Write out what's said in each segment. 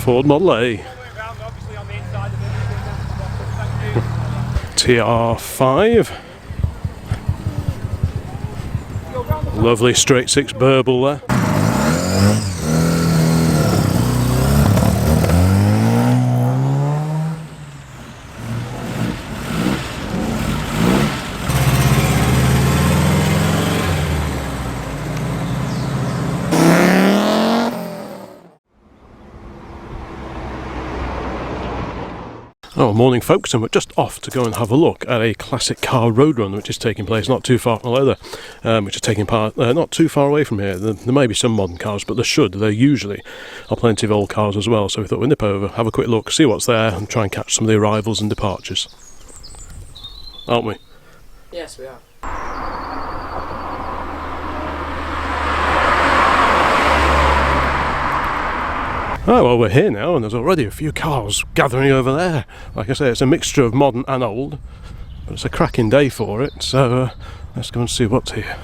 Ford Model A. TR5. Lovely straight six burble there. Oh, morning folks, and we're just off to go and have a look at a classic car road run which is taking place not too far which is taking part not too far away from here. There may be some modern cars, but there usually are plenty of old cars as well, so we thought we'd nip over, have a quick look, see what's there and try and catch some of the arrivals and departures. Aren't we? Yes, we are. Oh, well, we're here now, and there's already a few cars gathering over there. Like I say, it's a mixture of modern and old, but it's a cracking day for it, so let's go and see what's here.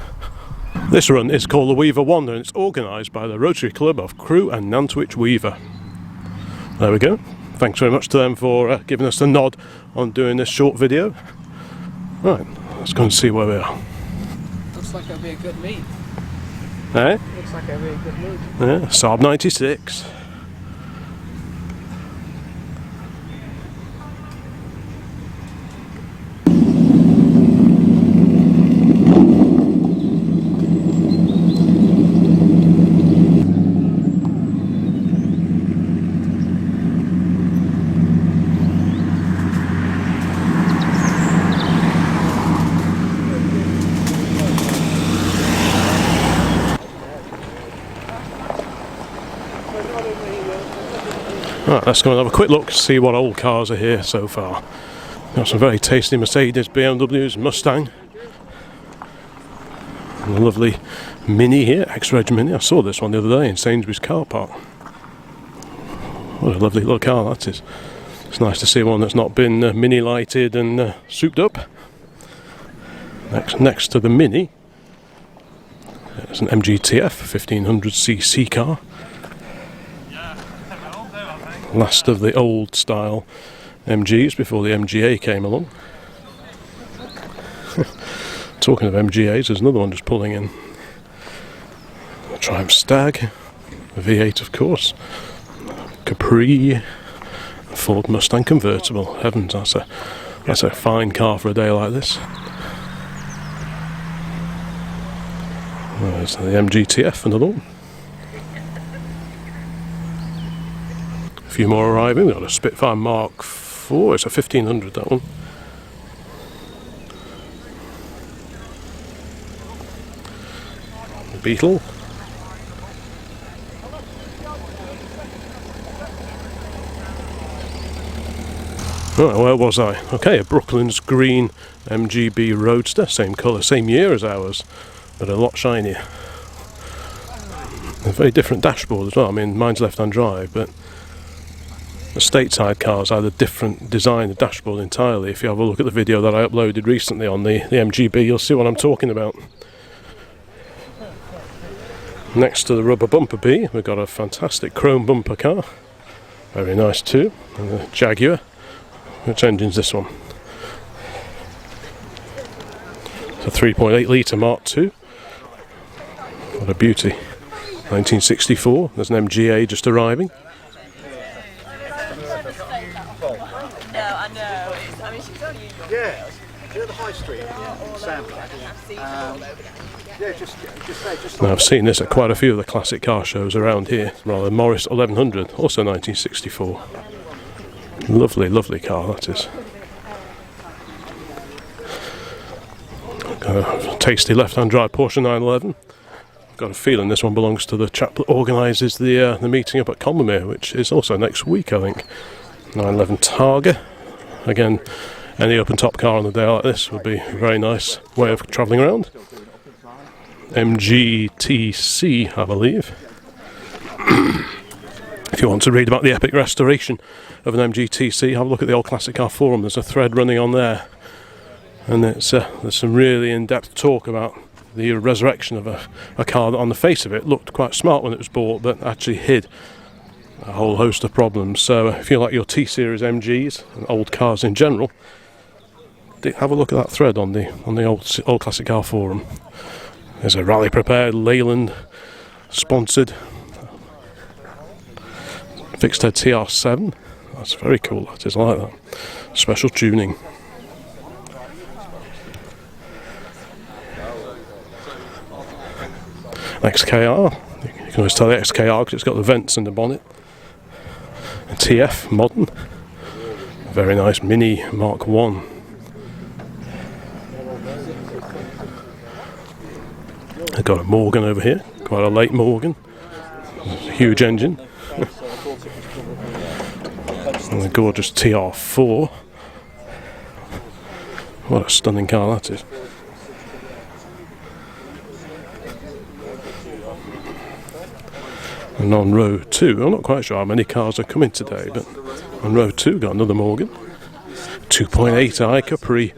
This run is called the Weaver Wander, and it's organised by the Rotary Club of Crewe and Nantwich Weaver. There we go. Thanks very much to them for giving us the nod on doing this short video. Right, let's go and see where we are. Looks like it'll be a good meet. Eh? Looks like it'll be a good meet. Yeah, Saab 96. Right, let's go and have a quick look, see what old cars are here so far. Got some very tasty Mercedes, BMWs, Mustang. And a lovely Mini here, X-Reg Mini. I saw this one the other day in Sainsbury's car park. What a lovely little car that is. It's nice to see one that's not been mini lighted and souped up. Next to the Mini, it's an MGTF 1500cc car. Last of the old style MGs before the MGA came along. Talking of MGAs, there's another one just pulling in. A Triumph Stag, a V8 of course, Capri, a Ford Mustang convertible. Heavens, that's a fine car for a day like this. There's the MGTF, another one. A few more arriving. We've got a Spitfire Mark IV, it's a 1500 that one. The Beetle. Right, where was I? Okay, a Brooklands Green MGB Roadster, same colour, same year as ours, but a lot shinier. A very different dashboard as well. I mean, mine's left-hand drive, but the stateside cars had a different design of dashboard entirely. If you have a look at the video that I uploaded recently on the MGB, you'll see what I'm talking about. Next to the rubber bumper B, we've got a fantastic chrome bumper car. Very nice too. And the Jaguar. Which engine's this one? It's a 3.8 litre Mark II. What a beauty. 1964. There's an MGA just arriving. Yeah, you know the high street, Now I've seen this at quite a few of the classic car shows around here. Rather, Morris 1100, also 1964. Lovely, lovely car that is. Got a tasty left-hand drive Porsche 911. Got a feeling this one belongs to the chap that organises the meeting up at Combermere, which is also next week, I think. 911 Targa. Again, any open top car on a day like this would be a very nice way of travelling around. MGTC, I believe. If you want to read about the epic restoration of an MGTC, have a look at the Old Classic Car Forum. There's a thread running on there, and there's some really in-depth talk about the resurrection of a car that on the face of it looked quite smart when it was bought, but actually hid a whole host of problems. So if you like your T-Series MGs and old cars in general, have a look at that thread on the old classic car forum. There's a rally prepared Leyland sponsored fixed head TR7. That's very cool, that is. I like that. Special tuning. XKR. You can always tell the XKR because it's got the vents in the bonnet. A TF modern. A very nice Mini Mark 1. I've got a Morgan over here, quite a late Morgan. A huge engine. And the gorgeous TR4. What a stunning car that is. And on row 2, I'm not quite sure how many cars are coming today, but on row 2 got another Morgan. 2.8i Capri.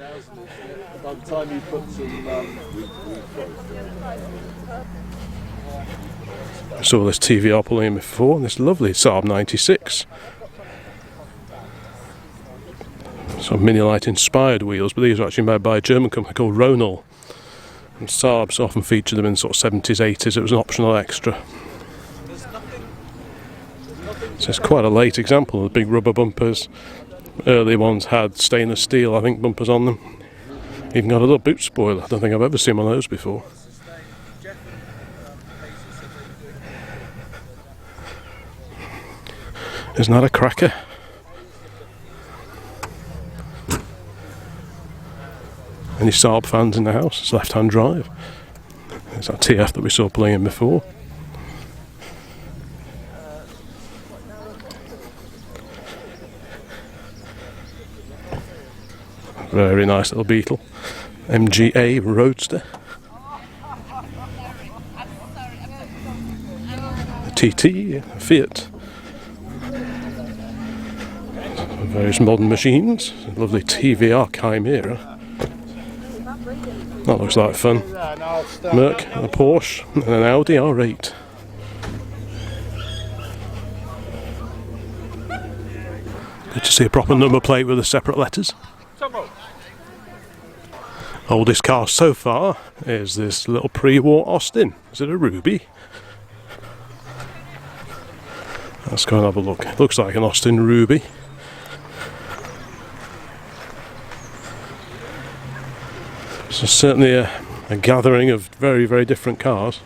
I saw this TVR pulling in before, and this lovely Saab 96. Some Mini-Lite inspired wheels, but these are actually made by a German company called Rotary. And Saabs often featured them in sort of 70s, 80s. It was an optional extra. So it's quite a late example of the big rubber bumpers. Early ones had stainless steel, I think, bumpers on them. Even got a little boot spoiler. I don't think I've ever seen one of those before. Isn't that a cracker? Any Saab fans in the house? It's left-hand drive. It's that TF that we saw playing before. Very nice little Beetle. MGA Roadster. A TT, a Fiat. Various modern machines. A lovely TVR Chimera. That looks like fun. Merc, a Porsche, and an Audi R8. Good to see a proper number plate with the separate letters. Oldest car so far is this little pre-war Austin. Is it a Ruby? Let's go and have a look. It looks like an Austin Ruby. So certainly a gathering of very, very different cars.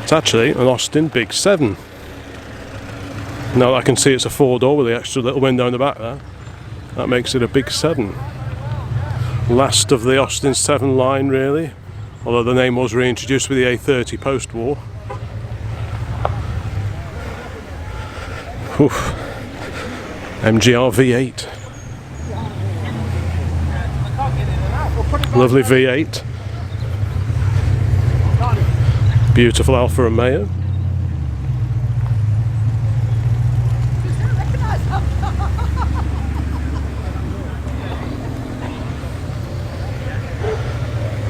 It's actually an Austin Big 7. Now I can see it's a 4-door with the extra little window in the back there. That makes it a Big 7. Last of the Austin 7 line, really. Although the name was reintroduced with the A30 post-war. MGR V8. Lovely V8. Beautiful Alfa Romeo.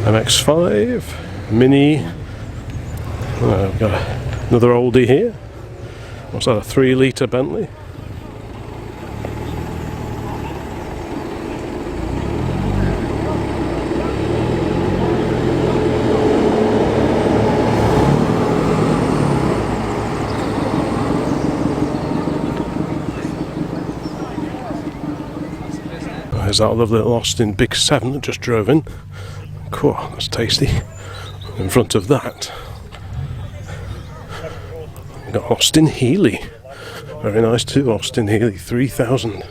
MX-5, Mini. We've got another oldie here. What's that, a 3-litre Bentley? There's that lovely little Austin Big 7 that just drove in. Cool, that's tasty. In front of that, we've got Austin Healey. Very nice too, Austin Healey 3000.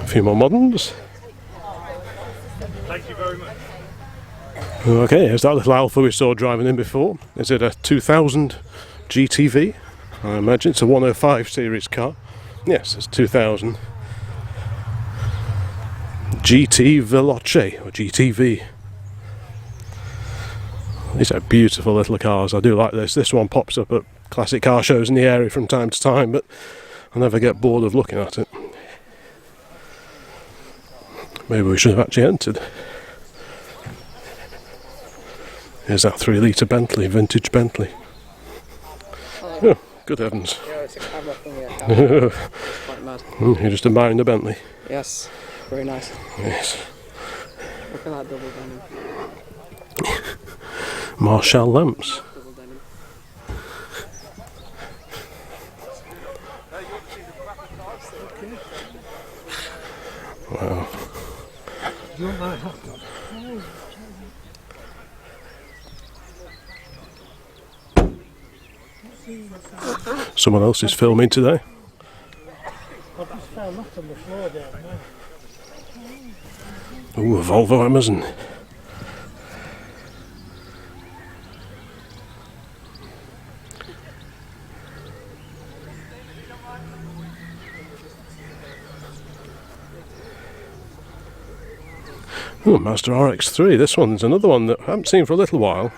A few more moderns. Thank you very much. Okay, here's that little Alfa we saw driving in before. Is it a 2000 GTV? I imagine it's a 105 series car. Yes, it's 2000. GT Veloce, or GTV. These are beautiful little cars. I do like this. This one pops up at classic car shows in the area from time to time, but I never get bored of looking at it. Maybe we should have actually entered. Here's that 3-litre Bentley, vintage Bentley. Oh, good heavens. Yeah, it's a camera from here. It's quite mad. You're just admiring the Bentley. Yes, very nice. Yes. Look at that double denim. Marshall lamps. Double denim. Wow. Someone else is filming today. Ooh, a Volvo Amazon. Oh, Mazda RX-3. This one's another one that I haven't seen for a little while.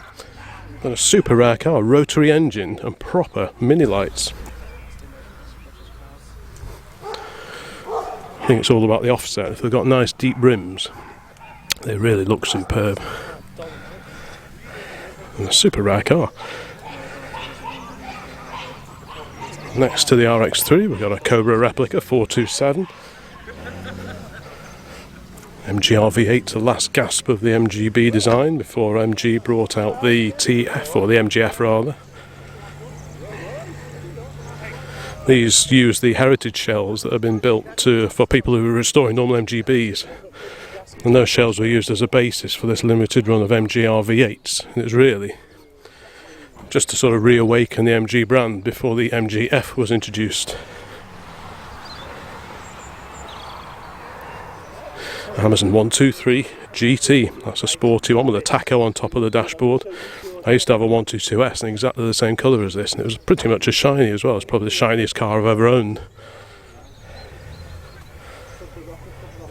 But a super rare car, rotary engine and proper mini lights. I think it's all about the offset. If they've got nice deep rims, they really look superb. And a super rare car. Next to the RX-3 we've got a Cobra replica 427. MGR V8, the last gasp of the MGB design before MG brought out the TF, or the MGF rather. These use the heritage shells that have been built for people who are restoring normal MGBs. And those shells were used as a basis for this limited run of MGR V8s. And it was really just to sort of reawaken the MG brand before the MGF was introduced. Amazon 123 GT, that's a sporty one with a tacho on top of the dashboard. I used to have a 122S in exactly the same colour as this, and it was pretty much as shiny as well. It's probably the shiniest car I've ever owned.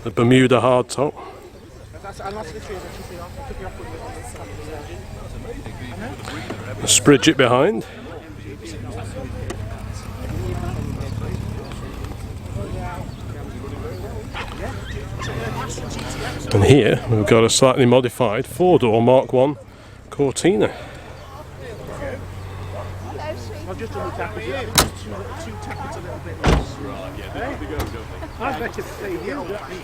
The Bermuda hardtop. The Spridget behind. And here we've got a slightly modified 4-door Mark 1 Cortina. I've just done the tackles. Two tackles a little bit less. I bet if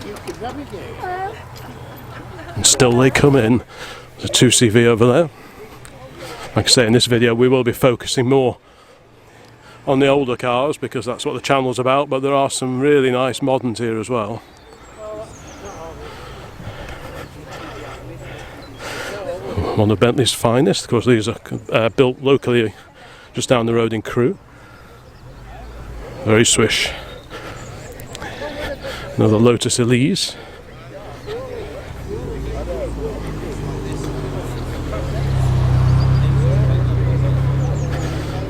you could navigate. And still they come in. There's a 2CV over there. Like I say, in this video we will be focusing more on the older cars because that's what the channel's about, but there are some really nice moderns here as well. One of Bentley's finest. Of course, these are built locally just down the road in Crewe. Very swish. Another Lotus Elise.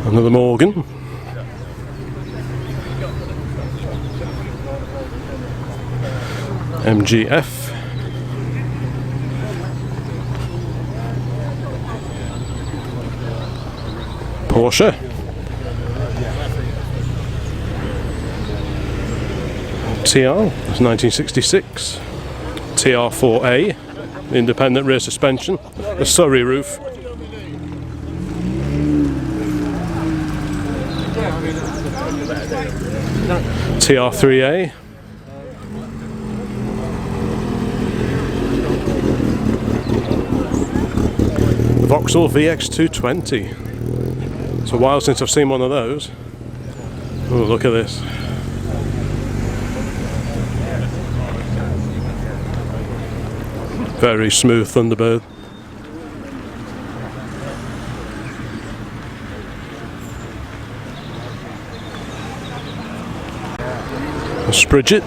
Another Morgan. MGF. Porsche. TR, that's 1966. TR4A, independent rear suspension, a Surrey roof. TR3A. Vauxhall VX220. It's a while since I've seen one of those. Oh, look at this. Very smooth Thunderbird. A Spridget.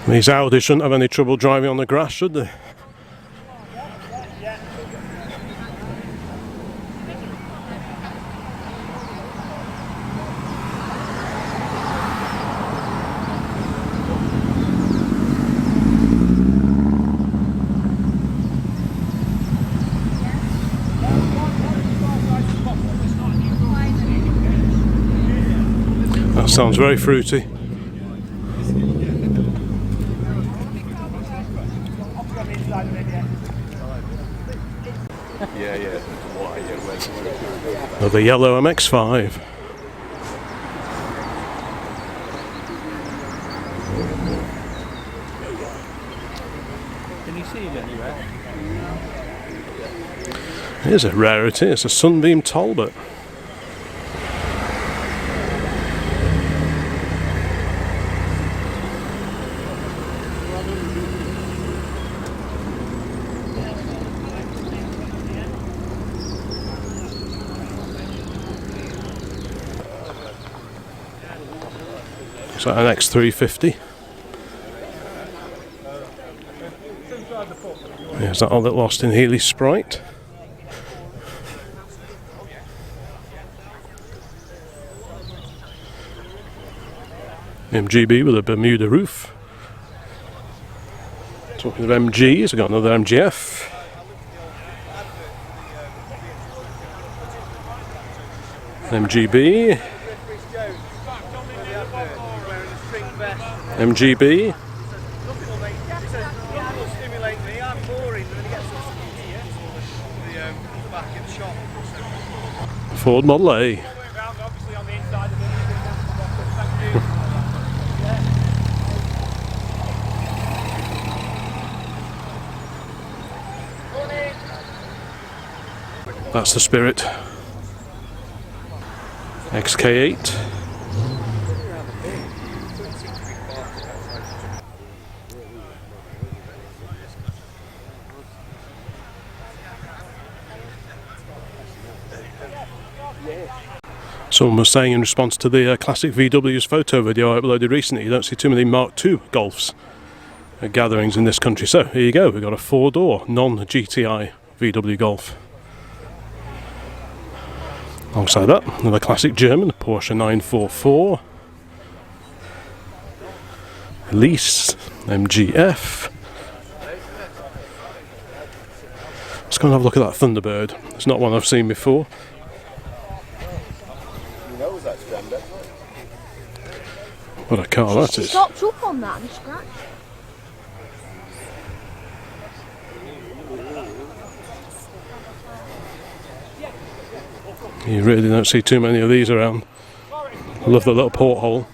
These Audi shouldn't have any trouble driving on the grass, should they? Sounds very fruity. Another yellow MX-5. Can you see him anywhere? Here's a rarity, it's a Sunbeam Talbot. It's like an X350. There's that little Austin Healey Sprite. MGB with a Bermuda roof. Talking of MGs, I've got another MGF. MGB. MGB. Ford Model A. That's the Spirit. XK8. Someone was saying in response to the classic VW's photo video I uploaded recently, you don't see too many Mark II Golfs at gatherings in this country. So here you go, we've got a four-door non-GTI VW Golf. Alongside that, another classic German, Porsche 944. Elise, MGF. Let's go and have a look at that Thunderbird. It's not one I've seen before. What a car that is. Stopped up on that and scratched. You really don't see too many of these around. I love the little porthole.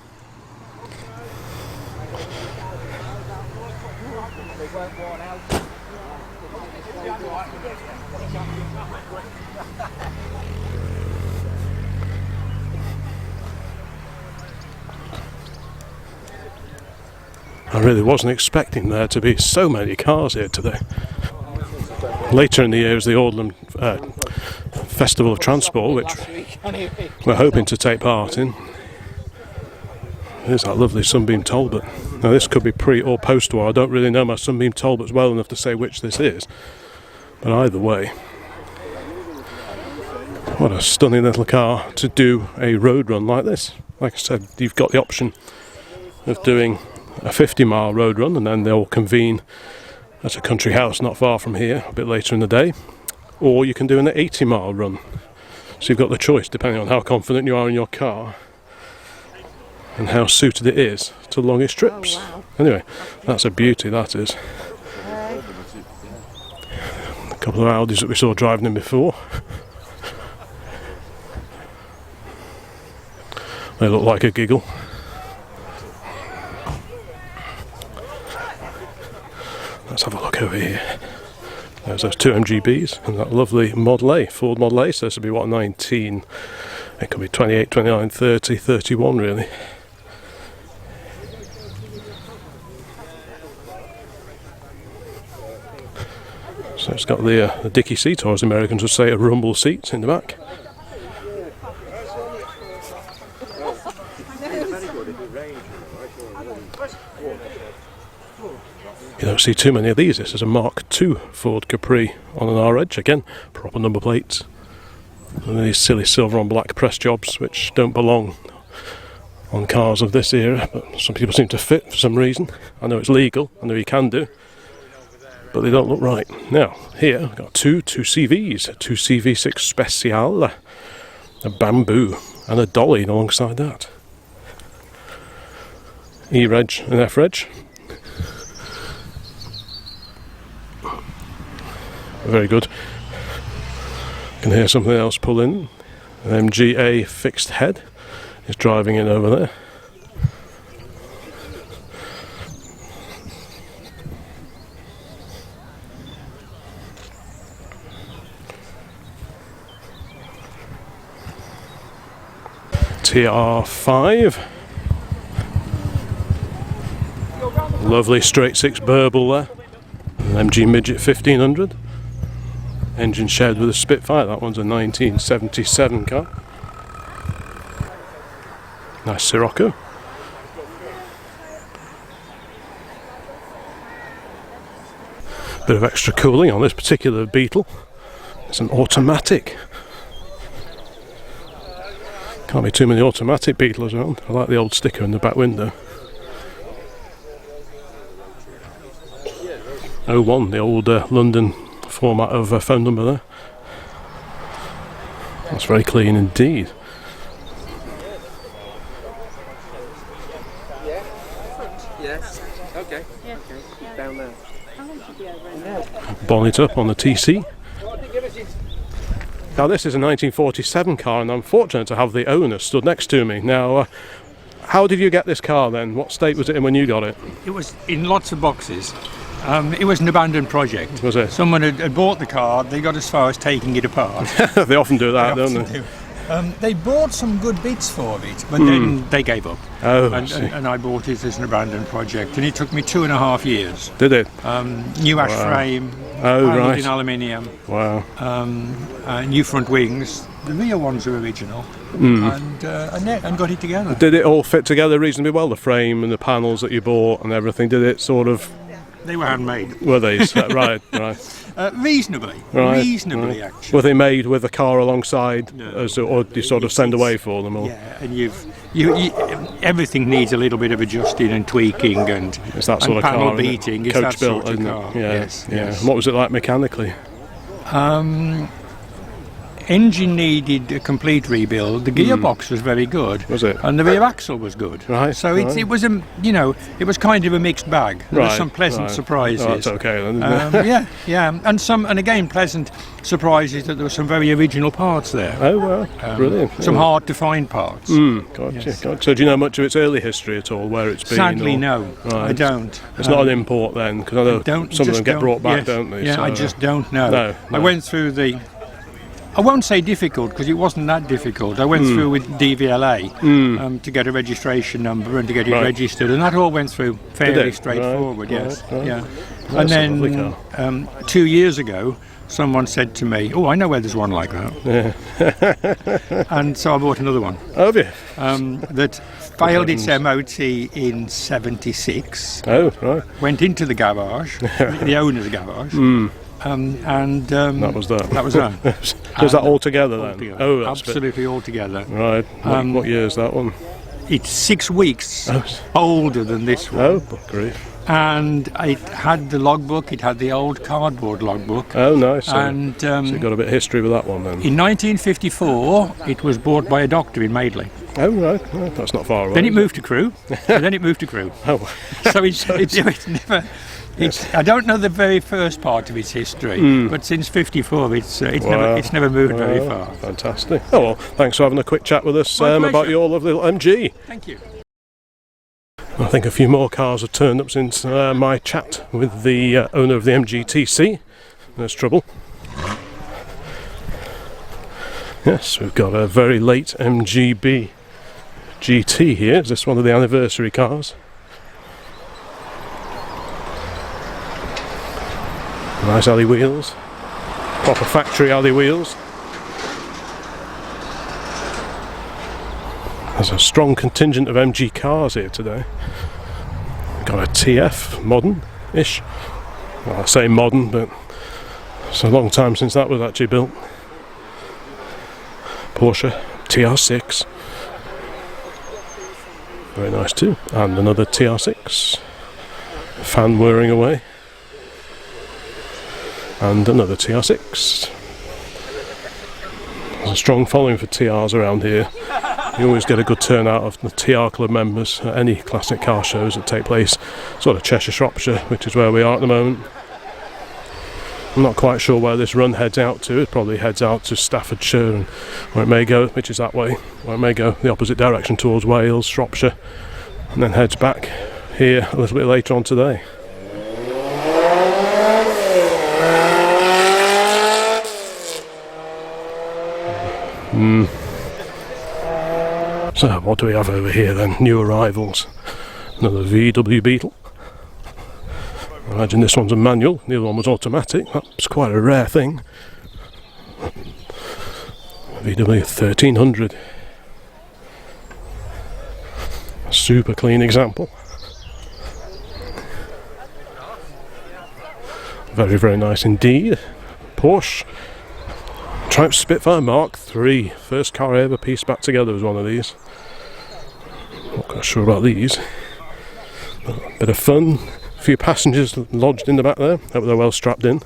I really wasn't expecting there to be so many cars here today. Later in the year is the Audlem Festival of Transport, which we're hoping to take part in. There's that lovely Sunbeam Talbot. Now this could be pre or post-war. I don't really know my Sunbeam Talbots well enough to say which this is. But either way, what a stunning little car to do a road run like this. Like I said, you've got the option of doing a 50-mile road run and then they'll convene at a country house not far from here a bit later in the day, or you can do an 80-mile run. So you've got the choice depending on how confident you are in your car and how suited it is to longest trips. Oh, wow. Anyway, that's a beauty, that is. A couple of Audis that we saw driving in before. They look like a giggle. Let's have a look over here. There's those two MGBs and that lovely Model A, Ford Model A. So this will be what, 19, it could be 28, 29, 30, 31 really. So it's got the dicky seat, or as Americans would say, a rumble seat in the back. You don't see too many of these. This is a Mark II Ford Capri on an R-Edge. Again, proper number plates. And these silly silver on black press jobs which don't belong on cars of this era, but some people seem to fit for some reason. I know it's legal, I know you can do, but they don't look right. Now, here I've got two CVs, two CV6 Special, a Bamboo and a Dolly alongside that. E-reg and F-reg. Very good. Can hear something else pull in. An MGA fixed head is driving in over there. TR5. Lovely straight six burble there. An MG Midget 1500. Engine shared with a Spitfire. That one's a 1977 car. Nice Sirocco. Bit of extra cooling on this particular Beetle. It's an automatic. Can't be too many automatic Beetles around. I like the old sticker in the back window. 01, the old London format of phone number there. That's very clean indeed. Yes. Okay. Down there. Bonnet up on the TC. Now this is a 1947 car, and I'm fortunate to have the owner stood next to me. Now, how did you get this car then? What state was it in when you got it? It was in lots of boxes. It was an abandoned project. Was it? Someone had bought the car, they got as far as taking it apart. They often do that, don't they? They bought some good bits for it, but then they gave up. Oh, and I bought it as an abandoned project, and it took me 2.5 years. Did it? New ash frame, right. in aluminium, Wow. new front wings. The rear ones are original, and got it together. Did it all fit together reasonably well? The frame and the panels that you bought and everything. Did it sort of? They were handmade. Were they? Right. Reasonably, actually. Were they made with a car alongside, or do you sort of send away for them? Or? Yeah, and you everything needs a little bit of adjusting and tweaking, and it's that sort of panel car, beating. It's coach that built, sort of isn't car. it? Yeah, Yes, yeah. yes. And what was it like mechanically? Engine needed a complete rebuild. The gearbox was very good. Was it? And the rear axle was good. Right. So right. it was it was kind of a mixed bag. There were some pleasant surprises. Oh, that's okay then, isn't it? yeah, and again pleasant surprises that there were some very original parts there. Oh well, brilliant. Some hard to find parts. Gotcha, Yes. gotcha. So do you know much of its early history at all, where it's been? Sadly, or? no, Right. I don't. It's not an import then, because I know some of them get brought back, yes, don't they? Yeah, so, I just don't know. No. I went through I won't say difficult, because it wasn't that difficult. I went through with DVLA to get a registration number and to get it registered, and that all went through fairly straightforward. Yes, yeah. That's And a lovely car. 2 years ago, someone said to me, "Oh, I know where there's one like that." Yeah. And so I bought another one. Have you? That failed its MOT in '76. Oh, right. Went into the garage, the owner's garage. And That was that. That was that. Was that all together then? Altogether. Oh, that's Absolutely all together. right. What year is that one? It's 6 weeks older than this one. Oh, good grief. And it had the logbook, it had the old cardboard logbook. Oh, nice. So, And so you got a bit of history with that one then. in 1954, it was bought by a doctor in Madeley. Oh, right. Well, that's not far away. Then it moved to Crewe, and then it moved to Crewe. Oh, So it's never... I don't know the very first part of its history, but since '54, it's never moved very far. Fantastic. Oh well, thanks for having a quick chat with us about your lovely little MG. Thank you. I think a few more cars have turned up since my chat with the owner of the MGTC. There's trouble. Yes, we've got a very late MGB GT here. Is this one of the anniversary cars? Nice alley wheels, proper factory alley wheels. There's a strong contingent of MG cars here today. Got a TF, modern-ish. Well, I say modern, but it's a long time since that was actually built. Porsche TR6. Very nice too. And another TR6. Fan whirring away. And another TR6. There's a strong following for TRs around here. You always get a good turnout of the TR Club members at any classic car shows that take place sort of Cheshire Shropshire, which is where we are at the moment. I'm not quite sure where this run heads out to. It probably heads out to Staffordshire, and or it may go, which is that way, or it may go the opposite direction towards Wales, Shropshire, and then heads back here a little bit later on today. So what do we have over here then? New arrivals. Another VW Beetle. I imagine this one's a manual, the other one was automatic. That's quite a rare thing. VW 1300. A super clean example. Very, very nice indeed. Porsche Triumph Spitfire Mark III. First car I ever pieced back together was one of these. Not quite sure about these. But a bit of fun. A few passengers lodged in the back there. Hope they're well strapped in.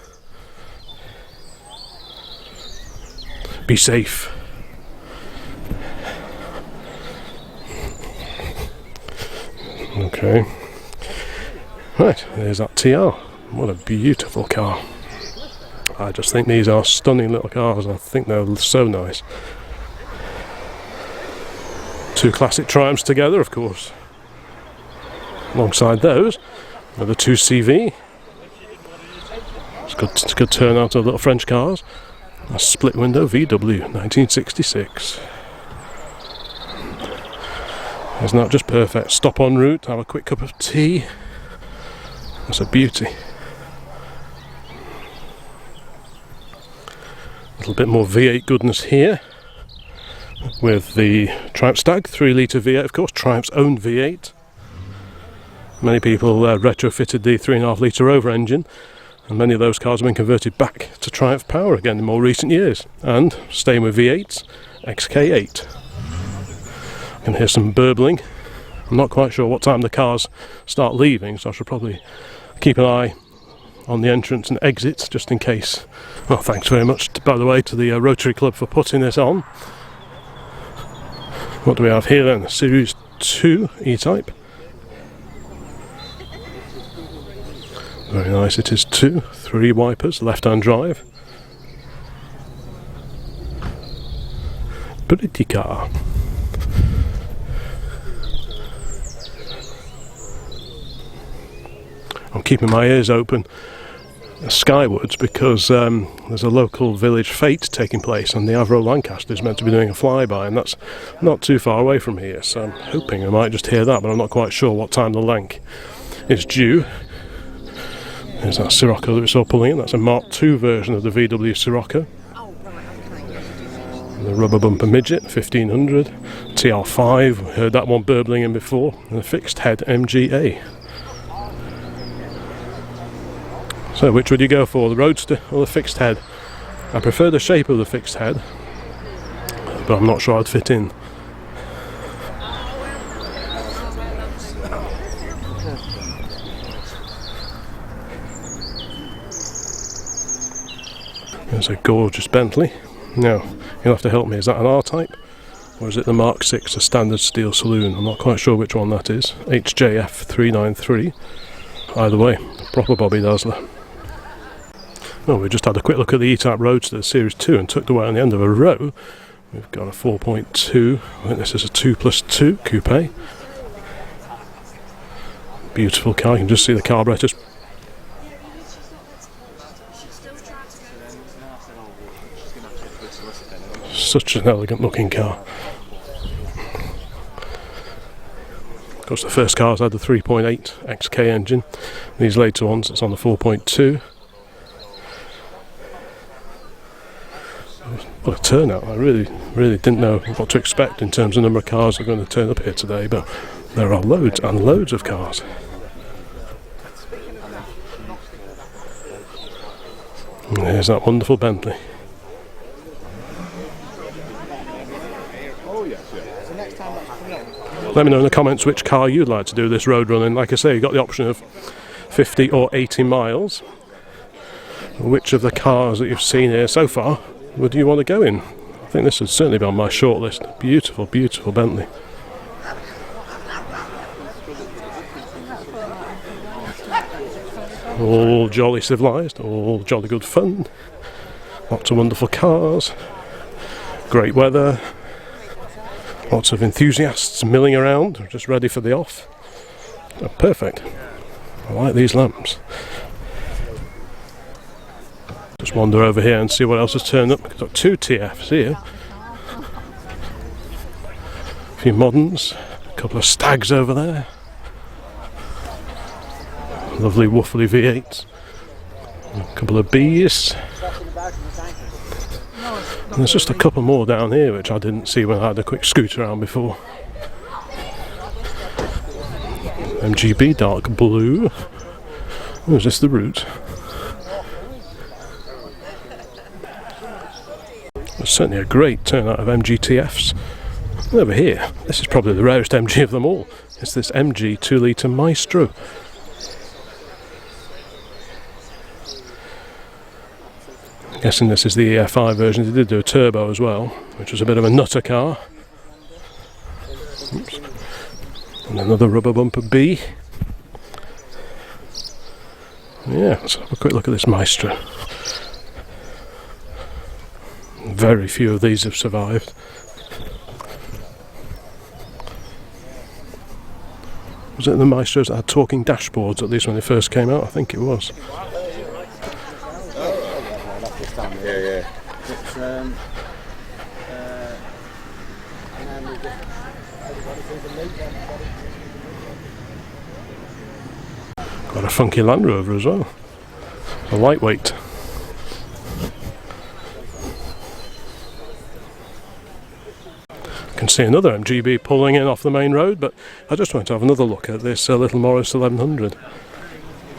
Be safe. Okay. Right, there's that TR. What a beautiful car. I just think these are stunning little cars. I think they're so nice. Two classic Triumphs together, of course. Alongside those, another 2CV. It's a good turnout of little French cars. A split window VW 1966. Isn't that just perfect? Stop en route, have a quick cup of tea. That's a beauty. A little bit more V8 goodness here with the Triumph Stag 3 litre V8, of course, Triumph's own V8. Many people retrofitted the 3.5 litre Rover engine, and many of those cars have been converted back to Triumph power again in more recent years. And staying with V8s, XK8. I can hear some burbling. I'm not quite sure what time the cars start leaving, so I should probably keep an eye on the entrance and exits just in case. Well, thanks very much, by the way, to the Rotary Club for putting this on. What do we have here then? Series 2 E-Type. Very nice it is too. 3 wipers, left-hand drive. Pretty car. I'm keeping my ears open skywards because there's a local village fete taking place, and the Avro Lancaster is meant to be doing a flyby, and that's not too far away from here, so I'm hoping I might just hear that, but I'm not quite sure what time the Lanc is due. There's that Sirocco that we saw pulling in. That's a Mark II version of the VW Sirocco. The rubber bumper midget 1500, TR5, we heard that one burbling in before, and a fixed head MGA. So which would you go for, the Roadster or the fixed head? I prefer the shape of the fixed head, but I'm not sure I'd fit in. There's a gorgeous Bentley. Now, you'll have to help me, is that an R-Type? Or is it the Mark VI, a standard steel saloon? I'm not quite sure which one that is. HJF 393. Either way, proper Bobby Dazzler. Well, we just had a quick look at the E-Type Roadster Series 2 and tucked away on the end of a row. We've got a 4.2, I think this is a 2+2 coupe. Beautiful car, you can just see the carburetors. Such an elegant looking car. Of course the first cars had the 3.8 XK engine. These later ones, it's on the 4.2. What a turnout. I really didn't know what to expect in terms of number of cars that are going to turn up here today, but there are loads and loads of cars. And there's that wonderful Bentley. Let me know in the comments which car you'd like to do this road run in. Like I say, you've got the option of 50 or 80 miles. Which of the cars that you've seen here so far would you want to go in? I think this would certainly be on my shortlist. Beautiful, beautiful Bentley. All jolly civilised, all jolly good fun. Lots of wonderful cars. Great weather. Lots of enthusiasts milling around, just ready for the off. Oh, perfect. I like these lamps. Just wander over here and see what else has turned up. We've got 2 TFs here. A few moderns. A couple of stags over there. Lovely woofly V8s. A couple of Bs. And there's just a couple more down here which I didn't see when I had a quick scoot around before. MGB dark blue. Oh, is this the route? There's certainly a great turnout of MGTFs. Over here, this is probably the rarest MG of them all. It's this MG 2-litre Maestro. I'm guessing this is the EFI version. They did do a turbo as well, which was a bit of a nutter car. Oops. And another rubber bumper B. Yeah, let's have a quick look at this Maestro. Very few of these have survived. Was it the Maestros that had talking dashboards, at least when they first came out? I think it was. Yeah. Got a funky Land Rover as well. A lightweight. I can see another MGB pulling in off the main road, but I just want to have another look at this little Morris 1100.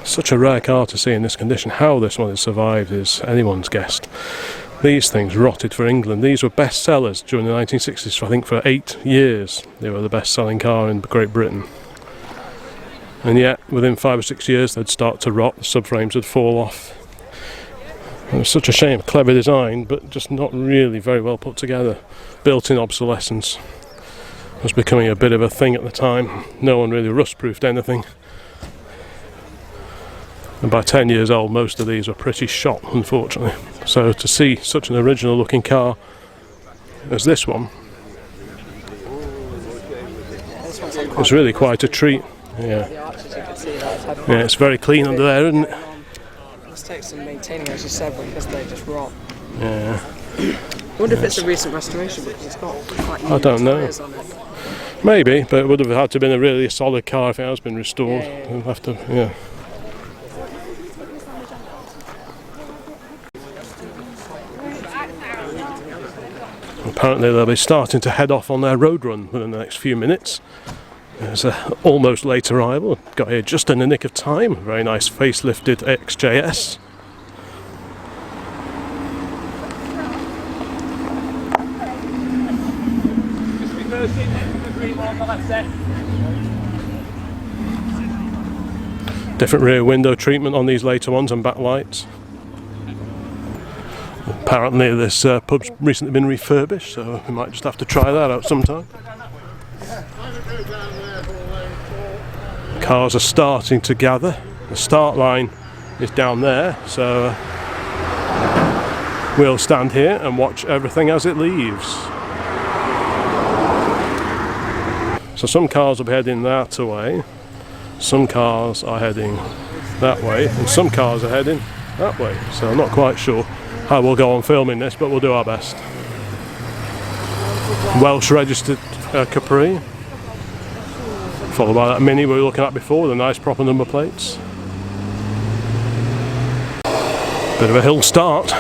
Such a rare car to see in this condition. How this one has survived is anyone's guess. These things rotted for England. These were best sellers during the 1960s, I think for 8 years. They were the best selling car in Great Britain. And yet, within 5 or 6 years, they'd start to rot, the subframes would fall off. It was such a shame. Clever design, but just not really very well put together. Built-in obsolescence was becoming a bit of a thing at the time. No one really rust-proofed anything. And by 10 years old, most of these were pretty shot, unfortunately. So to see such an original-looking car as this one, it's really quite a treat. Yeah, it's very clean under there, isn't it? It takes some maintaining, as you said, because they just rot. Yeah. I wonder if it's a recent restoration because it's got quite new I don't know. tyres on it. Maybe, but it would have had to have been a really solid car if it has been restored. We'll have to, yeah. Apparently they'll be starting to head off on their road run within the next few minutes. There's an almost late arrival. Got here just in the nick of time. Very nice facelifted XJS. Different rear window treatment on these later ones and backlights. Apparently this pub's recently been refurbished, so we might just have to try that out sometime. Cars are starting to gather. The start line is down there, so we'll stand here and watch everything as it leaves. So some cars will be heading that way, some cars are heading that way, and some cars are heading that way. So I'm not quite sure how we'll go on filming this, but we'll do our best. Welsh registered Capri, followed by that Mini we were looking at before with the nice proper number plates. Bit of a hill start.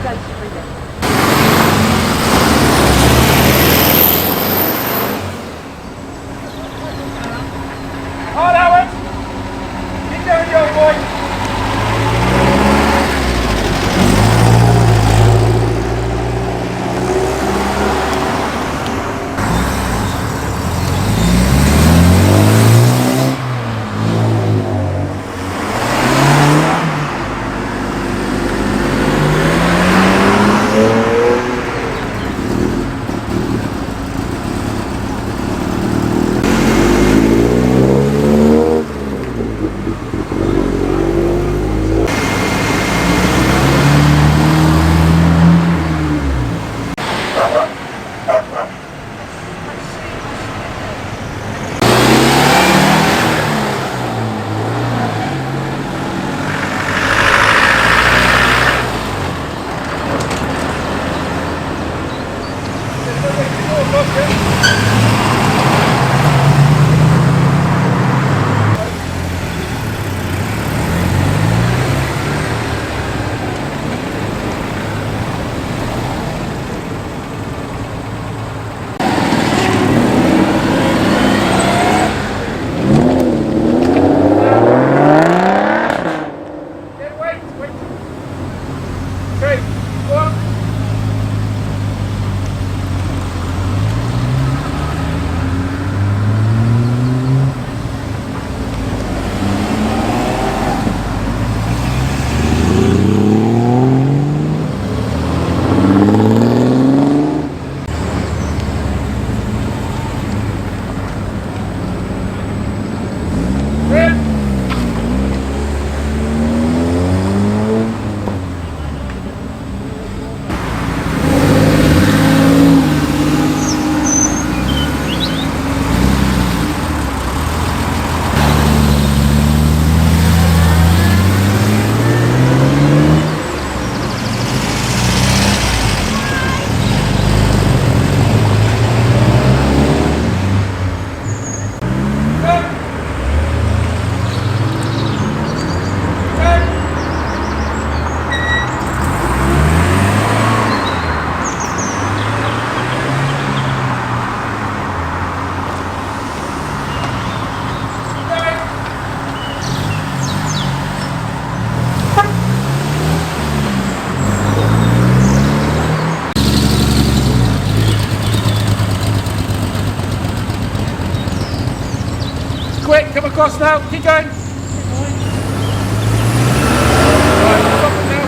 Hard, Howard! Keep down, young boy! Quick, come across now, keep going. Right, stop it now.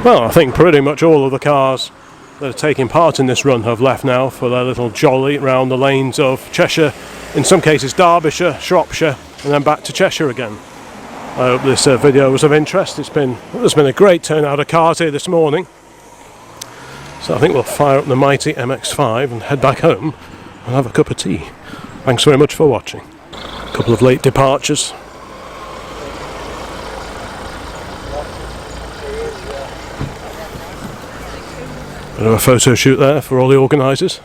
Well, I think pretty much all of the cars that are taking part in this run have left now for their little jolly round the lanes of Cheshire, in some cases Derbyshire, Shropshire, and then back to Cheshire again. I hope this video was of interest. There's been a great turnout of cars here this morning, so I think we'll fire up the mighty MX-5 and head back home and have a cup of tea. Thanks very much for watching. A couple of late departures. Bit of a photo shoot there for all the organisers.